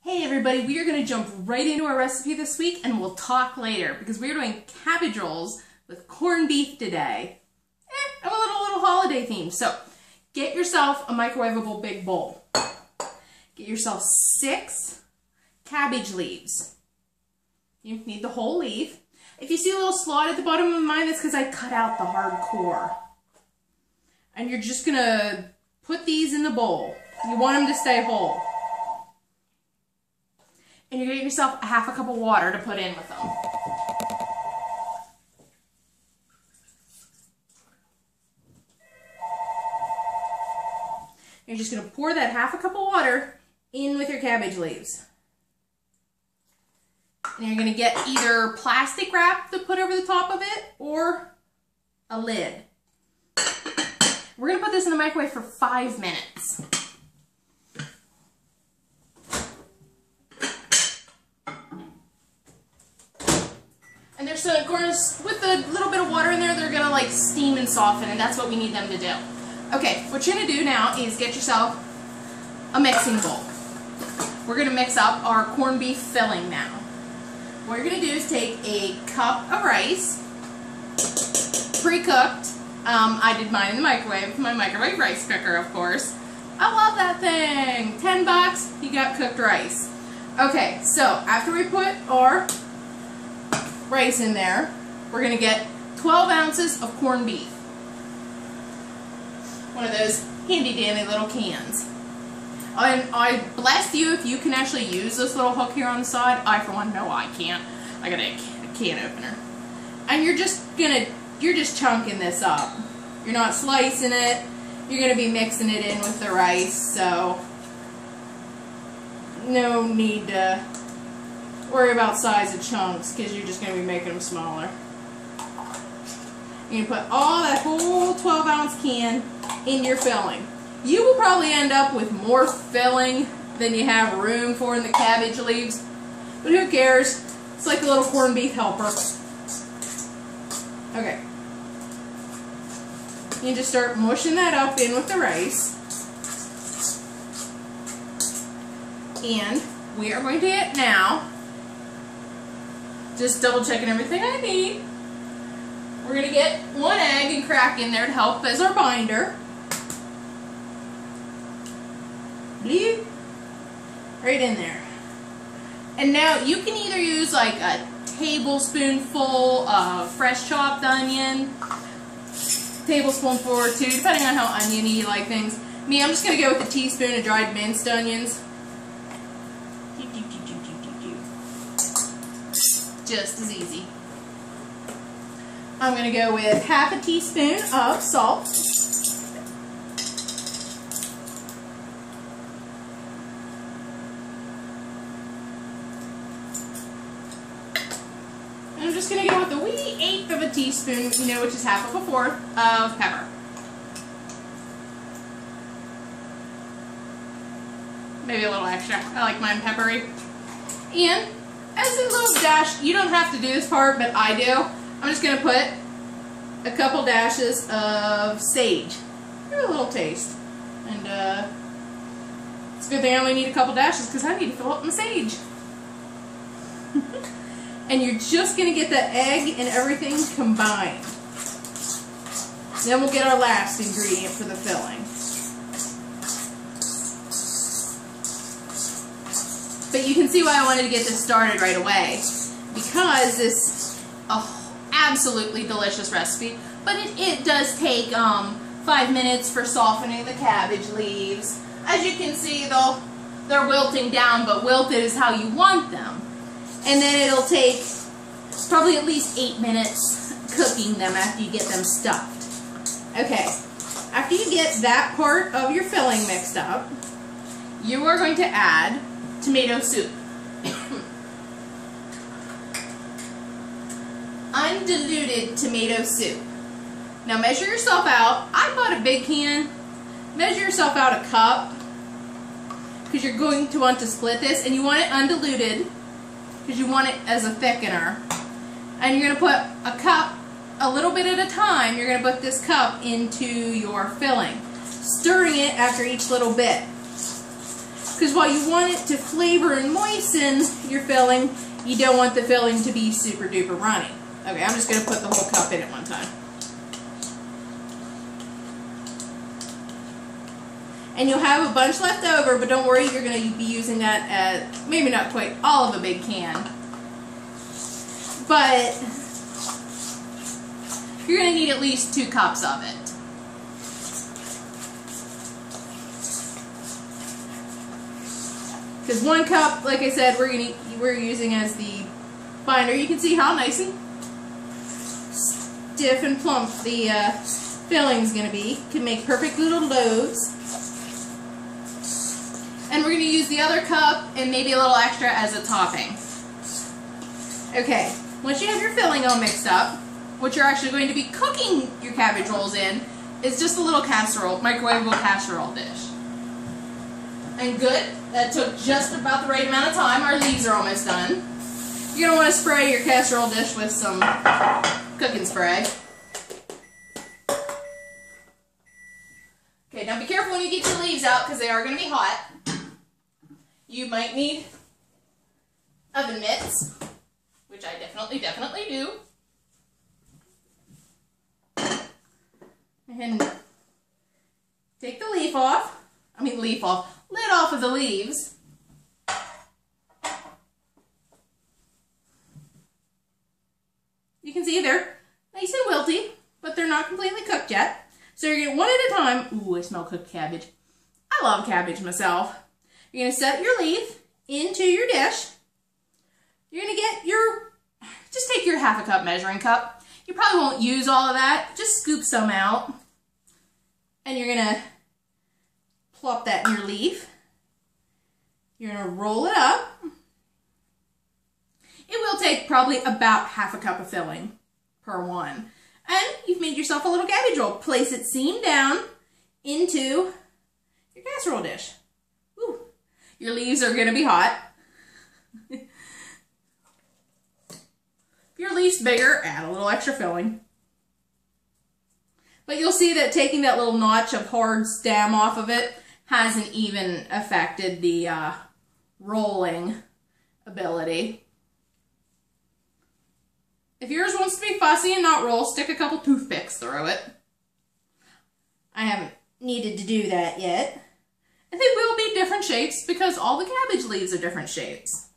Hey everybody, we are going to jump right into our recipe this week and we'll talk later because we're doing cabbage rolls with corned beef today. And a little holiday theme. So get yourself a microwavable big bowl. Get yourself 6 cabbage leaves. You need the whole leaf. If you see a little slot at the bottom of mine, that's because I cut out the hard core. And you're just going to put these in the bowl. You want them to stay whole. And you're going to get yourself half a cup of water to put in with them. You're just going to pour that half a cup of water in with your cabbage leaves. And you're going to get either plastic wrap to put over the top of it or a lid. We're going to put this in the microwave for 5 minutes. And there's of course, with a little bit of water in there, they're going to like steam and soften, and that's what we need them to do. Okay, what you're going to do now is get yourself a mixing bowl. We're going to mix up our corned beef filling now. What you're going to do is take a cup of rice, pre-cooked. I did mine in the microwave, my microwave rice cooker, of course. I love that thing. $10, you got cooked rice. Okay, so after we put our rice in there, we're going to get 12 ounces of corned beef. One of those handy dandy little cans. And I bless you if you can actually use this little hook here on the side. I, for one, know I can't. I got a can opener. And you're just chunking this up. You're not slicing it. You're going to be mixing it in with the rice, so no need to worry about size of chunks because you're just going to be making them smaller. You're going to put all that whole 12-ounce can in your filling. You will probably end up with more filling than you have room for in the cabbage leaves, but who cares? It's like a little corned beef helper. Okay. You just start mushing that up in with the rice. And we are going to get now, just double checking everything I need. We're going to get 1 egg and crack in there to help as our binder. Right in there. And now you can either use like a tablespoonful of fresh chopped onion, tablespoonful or 2, depending on how oniony you like things. Me, I'm just going to go with a teaspoon of dried minced onions. Just as easy. I'm going to go with half a teaspoon of salt. And I'm just going to go with a wee 1/8 of a teaspoon, you know, which is half of a 4th of pepper. Maybe a little extra. I like mine peppery. And as a little dash, you don't have to do this part, but I do. I'm just going to put a couple dashes of sage. Give it a little taste. And it's a good thing I only need a couple dashes because I need to fill up my sage. And you're just going to get the egg and everything combined. Then we'll get our last ingredient for the filling. But you can see why I wanted to get this started right away, because this is an absolutely delicious recipe, but it does take 5 minutes for softening the cabbage leaves. As you can see, they're wilting down, but wilted is how you want them. And then it'll take probably at least 8 minutes cooking them after you get them stuffed. Okay, after you get that part of your filling mixed up, you are going to add tomato soup. Undiluted tomato soup. Now measure yourself out. I bought a big can. Measure yourself out a cup because you're going to want to split this, and you want it undiluted because you want it as a thickener. And you're going to put a cup, a little bit at a time, you're going to put this cup into your filling, stirring it after each little bit. Because while you want it to flavor and moisten your filling, you don't want the filling to be super duper runny. Okay, I'm just going to put the whole cup in at one time. And you'll have a bunch left over, but don't worry, you're going to be using that at maybe not quite all of a big can. But you're going to need at least 2 cups of it. Because 1 cup, like I said, we're using as the binder. You can see how nice and stiff and plump the filling's going to be. Can make perfect little loaves. And we're going to use the other cup and maybe a little extra as a topping. Okay, once you have your filling all mixed up, what you're actually going to be cooking your cabbage rolls in is just a little casserole, microwavable casserole dish. And good, that took just about the right amount of time. Our leaves are almost done. You're going to want to spray your casserole dish with some cooking spray. Okay, now be careful when you get your leaves out because they are going to be hot. You might need oven mitts, which I definitely do. And take the lid off of the leaves. You can see they're nice and wilty, but they're not completely cooked yet. So you're going to, one at a time, ooh, I smell cooked cabbage. I love cabbage myself. You're going to set your leaf into your dish. You're going to get just take your ½ cup measuring cup. You probably won't use all of that. Just scoop some out. And you're going to plop that in your leaf. You're going to roll it up. It will take probably about ½ cup of filling per one. And you've made yourself a little cabbage roll. Place it seam down into your casserole dish. Ooh. Your leaves are going to be hot. If your leaf's bigger, add a little extra filling. But you'll see that taking that little notch of hard stem off of it hasn't even affected the rolling ability. If yours wants to be fussy and not roll, stick a couple toothpicks through it. I haven't needed to do that yet. And they will be different shapes because all the cabbage leaves are different shapes.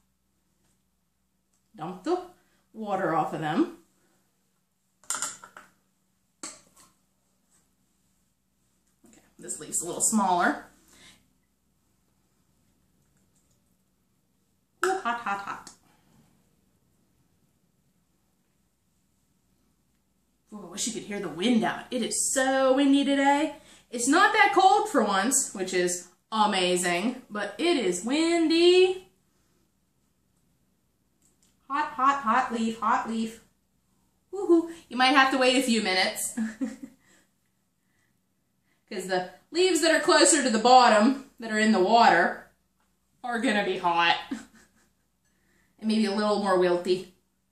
Dump the water off of them. Okay, this leaf's a little smaller. Ooh, hot, hot, hot. Ooh, I wish you could hear the wind out. It is so windy today. It's not that cold for once, which is amazing, but it is windy. Hot, hot, hot leaf, hot leaf. Woohoo. You might have to wait a few minutes. Because the leaves that are closer to the bottom, that are in the water, are going to be hot. And maybe a little more wilty.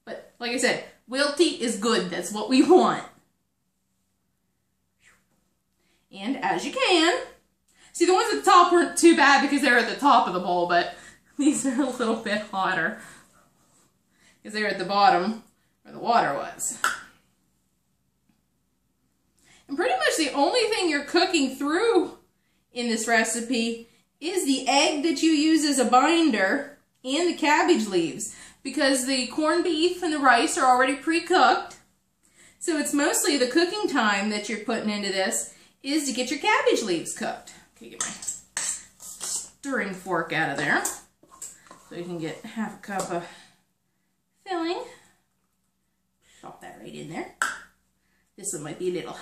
But like I said, wilty is good. That's what we want. And as you can, see the ones at the top weren't too bad because they're at the top of the bowl, but these are a little bit hotter because they're at the bottom where the water was. And pretty much the only thing you're cooking through in this recipe is the egg that you use as a binder and the cabbage leaves, because the corned beef and the rice are already pre-cooked. So it's mostly the cooking time that you're putting into this is to get your cabbage leaves cooked. Okay, get my stirring fork out of there so you can get ½ cup of filling. Shove that right in there. This one might be a little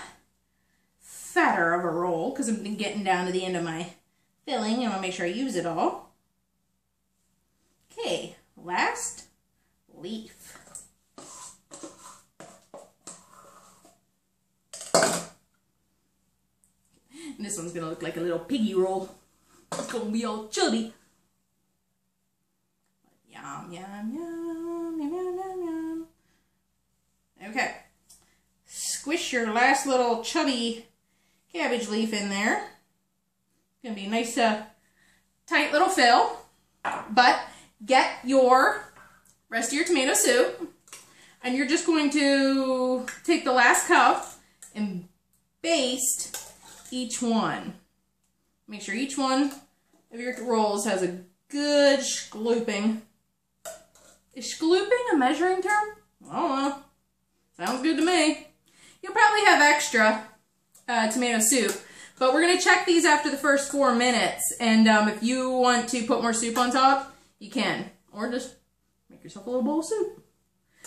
fatter of a roll because I've been getting down to the end of my filling. I want to make sure I use it all. Okay, last leaf. And this one's gonna look like a little piggy roll. It's gonna be all chubby. Yum, yum, yum, yum, yum, yum, yum. Okay. Squish your last little chubby cabbage leaf in there. It's gonna be a nice tight little fill, but get your rest of your tomato soup, and you're just going to take the last cup and baste each one. Make sure each one of your rolls has a good schlooping. Is schlooping a measuring term? I don't know. Sounds good to me. You'll probably have extra tomato soup, but we're going to check these after the first 4 minutes, and if you want to put more soup on top, you can. Or just make yourself a little bowl of soup.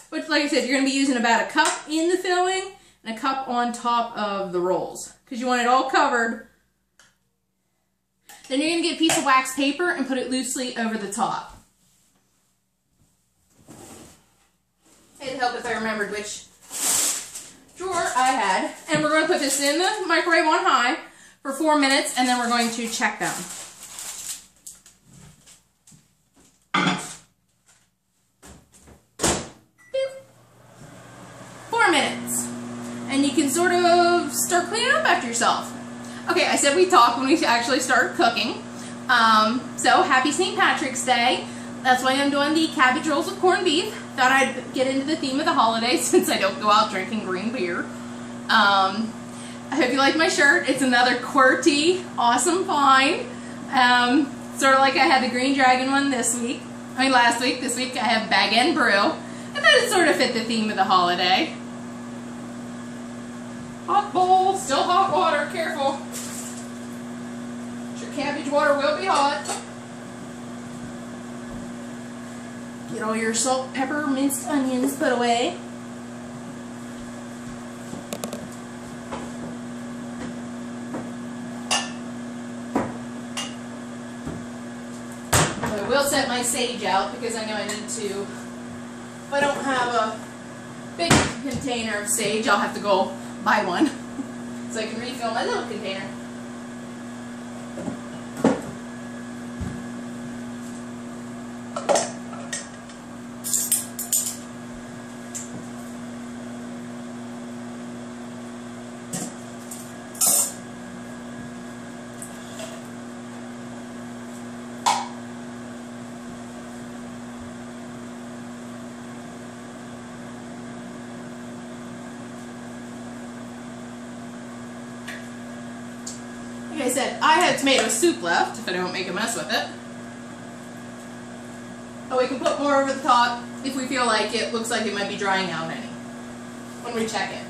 But like I said, you're going to be using about a cup in the filling and a cup on top of the rolls, because you want it all covered. Then you're going to get a piece of wax paper and put it loosely over the top. It'd help if I remembered which drawer I had. And we're going to put this in the microwave on high for 4 minutes, and then we're going to check them. Beep. 4 minutes. And you can sort of start cleaning up after yourself. Okay, I said we'd talk when we actually start cooking. So, happy St. Patrick's Day. That's why I'm doing the cabbage rolls with corned beef. Thought I'd get into the theme of the holidays since I don't go out drinking green beer. I hope you like my shirt. It's another QWERTY, awesome find. Sort of like I had the Green Dragon one this week. I mean last week. This week I have Bag and Brew. And that it sort of fit the theme of the holiday. Hot bowl, still hot water, careful. Your cabbage water will be hot. Get all your salt, pepper, minced onions put away. I will set my sage out because I know I need to. If I don't have a big container of sage, I'll have to go buy one so I can refill my little container. Like I said, I had tomato soup left, if I don't make a mess with it. But we can put more over the top if we feel like it looks like it might be drying out any when we check it.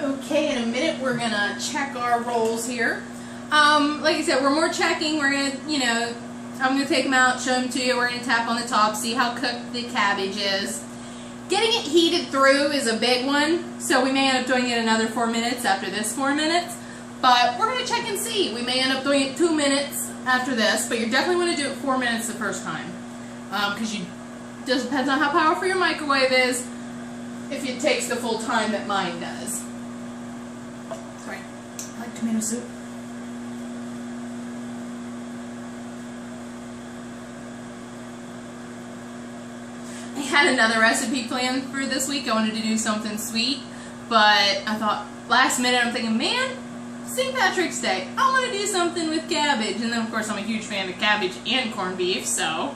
Okay, in a minute we're going to check our rolls here. Like I said, we're more checking. We're going to, I'm going to take them out, show them to you. We're going to tap on the top, see how cooked the cabbage is. Getting it heated through is a big one, so we may end up doing it another 4 minutes after this 4 minutes. But we're going to check and see. We may end up doing it 2 minutes after this, but you definitely want to do it 4 minutes the first time. Because just depends on how powerful your microwave is, if it takes the full time that mine does. Sorry, I like tomato soup. I had another recipe planned for this week. I wanted to do something sweet, but I thought last minute I'm thinking, man, St. Patrick's Day. I want to do something with cabbage. And then, of course, I'm a huge fan of cabbage and corned beef, so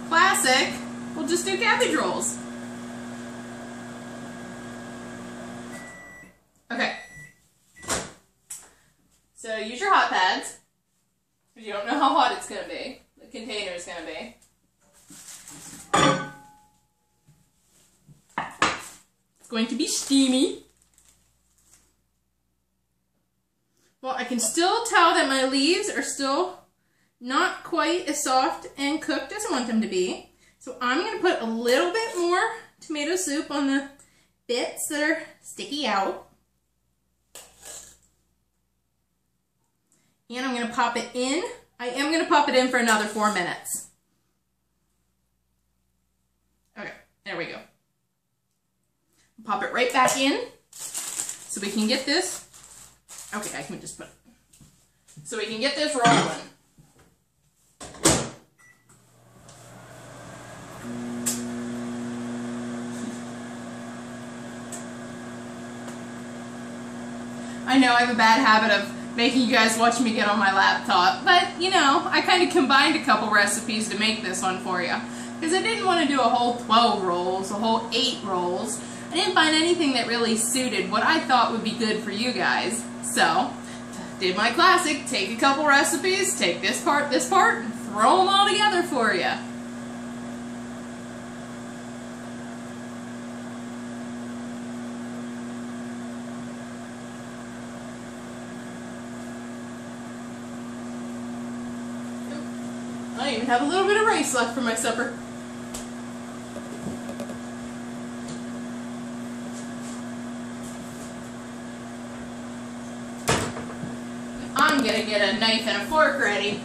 classic. We'll just do cabbage rolls. Okay. So use your hot pads, because you don't know how hot it's going to be. The container is going to be. It's going to be steamy. Well, I can still tell that my leaves are still not quite as soft and cooked as I want them to be. So I'm going to put a little bit more tomato soup on the bits that are sticky out. And I'm going to pop it in. I am going to pop it in for another 4 minutes. Okay, there we go. Pop it right back in so we can get this. Okay, I can just put it. So we can get this rolling. I know I have a bad habit of making you guys watch me get on my laptop, but, you know, I kind of combined a couple recipes to make this one for you. Because I didn't want to do a whole 12 rolls, a whole 8 rolls. I didn't find anything that really suited what I thought would be good for you guys. So, did my classic, take a couple recipes, take this part, and throw them all together for you. I even have a little bit of rice left for my supper. I'm gonna get a knife and a fork ready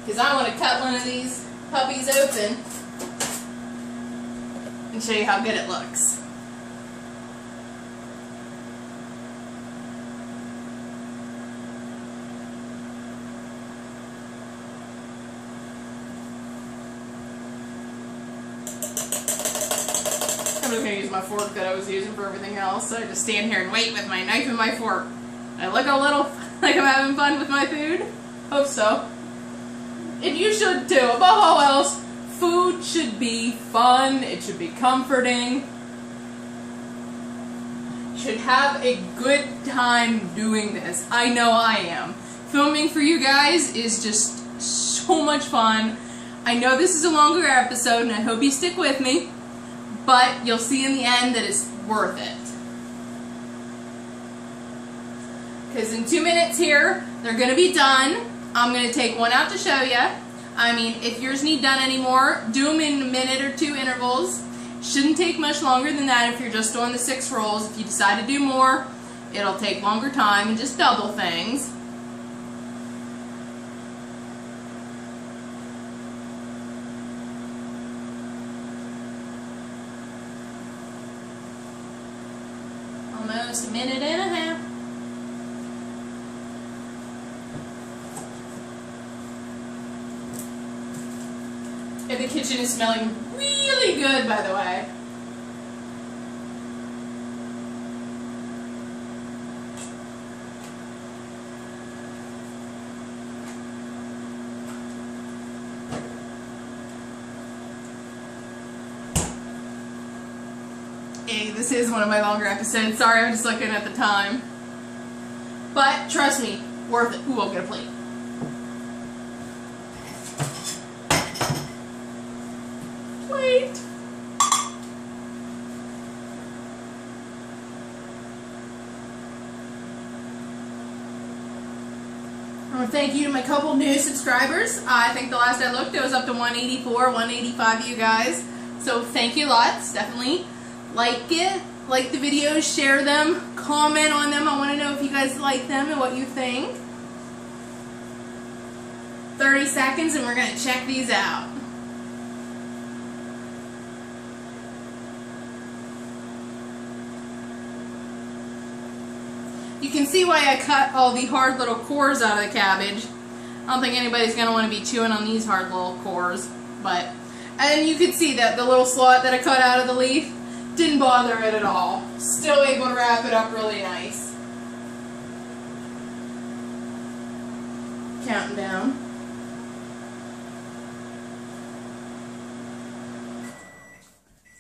because I want to cut one of these puppies open and show you how good it looks. I'm just going to use my fork that I was using for everything else. So I just stand here and wait with my knife and my fork. I look a little like I'm having fun with my food. Hope so. And you should too. Above all else, food should be fun. It should be comforting. You should have a good time doing this. I know I am. Filming for you guys is just so much fun. I know this is a longer episode and I hope you stick with me. But you'll see in the end that it's worth it. Because in 2 minutes here, they're going to be done. I'm going to take one out to show you. I mean, if yours need done anymore, do them in a minute or 2 intervals. Shouldn't take much longer than that if you're just doing the 6 rolls. If you decide to do more, it'll take longer time and just double things. Almost a minute and a half. And the kitchen is smelling really good, by the way. Hey, this is one of my longer episodes. Sorry, I'm just looking at the time. But, trust me, worth it. Ooh, I'll get a plate. Plate! I want to thank you to my couple new subscribers. I think the last I looked, it was up to 184, 185 of you guys. So, thank you lots. Definitely like it. Like the videos, share them, comment on them. I want to know if you guys like them and what you think. 30 seconds and we're going to check these out. You can see why I cut all the hard little cores out of the cabbage. I don't think anybody's going to want to be chewing on these hard little cores. But, and you can see that the little slot that I cut out of the leaf didn't bother it at all. Still able to wrap it up really nice. counting down.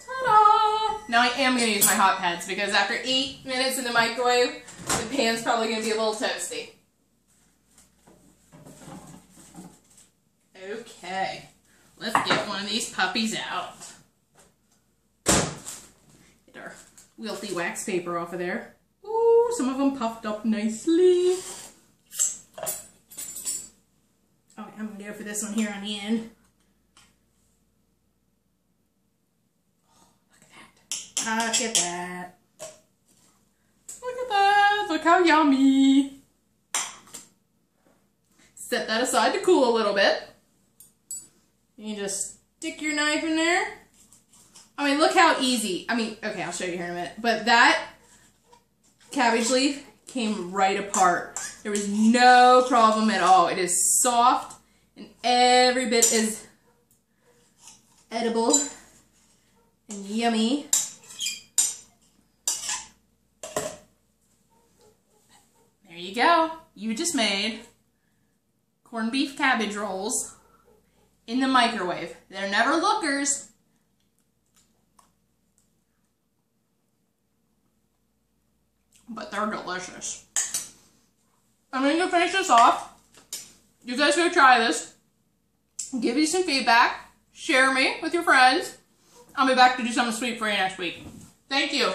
Ta-da! Now I am going to use my hot pads because after 8 minutes in the microwave, the pan's probably going to be a little toasty. Okay, let's get one of these puppies out. Get our wilty wax paper off of there. Ooh, some of them puffed up nicely. Okay, I'm going to go for this one here on the end. Look at that. Look at that. Look at that. Look how yummy. Set that aside to cool a little bit. You just stick your knife in there. I mean, look how easy. I mean, okay, I'll show you here in a minute. But that cabbage leaf came right apart. There was no problem at all. It is soft and every bit is edible and yummy. There you go. You just made corned beef cabbage rolls in the microwave. They're never lookers. But they're delicious. I'm going to finish this off. You guys go try this. Give me some feedback. Share me with your friends. I'll be back to do something sweet for you next week. Thank you.